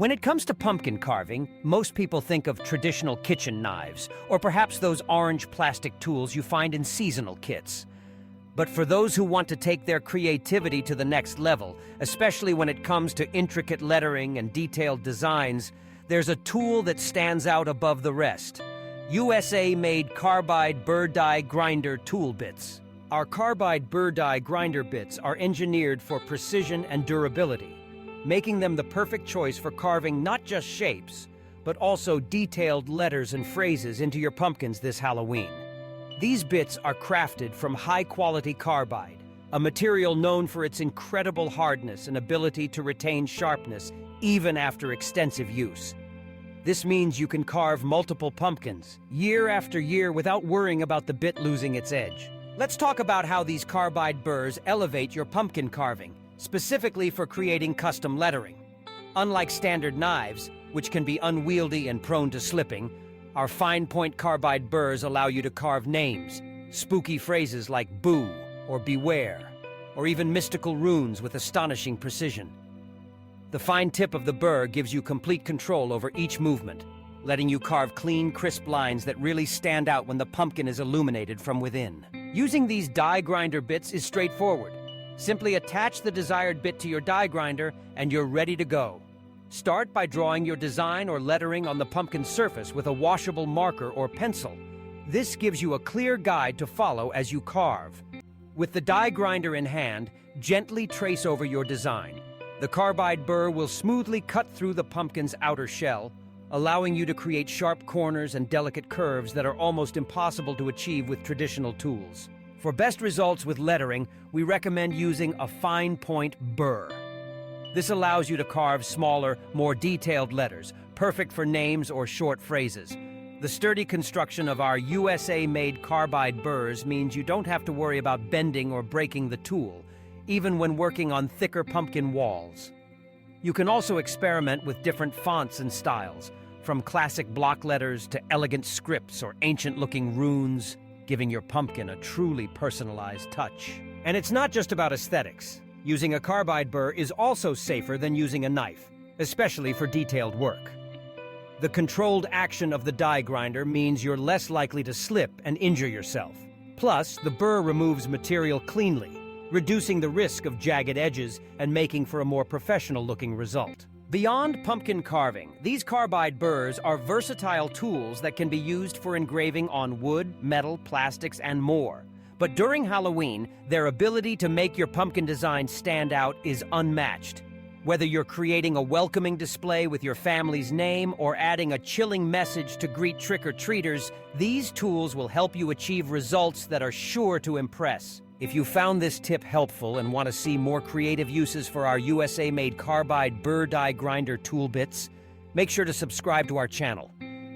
When it comes to pumpkin carving, most people think of traditional kitchen knives, or perhaps those orange plastic tools you find in seasonal kits. But for those who want to take their creativity to the next level, especially when it comes to intricate lettering and detailed designs, there's a tool that stands out above the rest. USA-made Carbide Burr die grinder tool bits. Our Carbide Burr die grinder bits are engineered for precision and durability, making them the perfect choice for carving not just shapes, but also detailed letters and phrases into your pumpkins this Halloween. These bits are crafted from high-quality carbide, a material known for its incredible hardness and ability to retain sharpness even after extensive use. This means you can carve multiple pumpkins, year after year, without worrying about the bit losing its edge. Let's talk about how these carbide burrs elevate your pumpkin carving, specifically for creating custom lettering. Unlike standard knives, which can be unwieldy and prone to slipping, our fine-point carbide burrs allow you to carve names, spooky phrases like boo or beware, or even mystical runes with astonishing precision. The fine tip of the burr gives you complete control over each movement, letting you carve clean, crisp lines that really stand out when the pumpkin is illuminated from within. Using these die grinder bits is straightforward. Simply attach the desired bit to your die grinder and you're ready to go. Start by drawing your design or lettering on the pumpkin surface with a washable marker or pencil. This gives you a clear guide to follow as you carve. With the die grinder in hand, gently trace over your design. The carbide burr will smoothly cut through the pumpkin's outer shell, allowing you to create sharp corners and delicate curves that are almost impossible to achieve with traditional tools. For best results with lettering, we recommend using a fine-point burr. This allows you to carve smaller, more detailed letters, perfect for names or short phrases. The sturdy construction of our USA-made carbide burrs means you don't have to worry about bending or breaking the tool, even when working on thicker pumpkin walls. You can also experiment with different fonts and styles, from classic block letters to elegant scripts or ancient-looking runes, giving your pumpkin a truly personalized touch. And it's not just about aesthetics. Using a carbide burr is also safer than using a knife, especially for detailed work. The controlled action of the die grinder means you're less likely to slip and injure yourself. Plus, the burr removes material cleanly, reducing the risk of jagged edges and making for a more professional-looking result. Beyond pumpkin carving, these carbide burrs are versatile tools that can be used for engraving on wood, metal, plastics, and more. But during Halloween, their ability to make your pumpkin design stand out is unmatched. Whether you're creating a welcoming display with your family's name or adding a chilling message to greet trick-or-treaters, these tools will help you achieve results that are sure to impress. If you found this tip helpful and want to see more creative uses for our USA-made carbide burr die grinder tool bits, make sure to subscribe to our channel.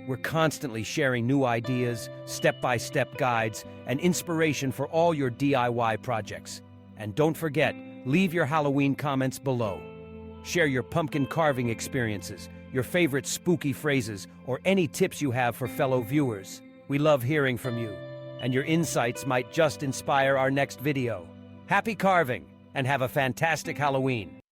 We're constantly sharing new ideas, step-by-step guides, and inspiration for all your DIY projects. And don't forget, leave your Halloween comments below. Share your pumpkin carving experiences, your favorite spooky phrases, or any tips you have for fellow viewers. We love hearing from you, and your insights might just inspire our next video. Happy carving, and have a fantastic Halloween!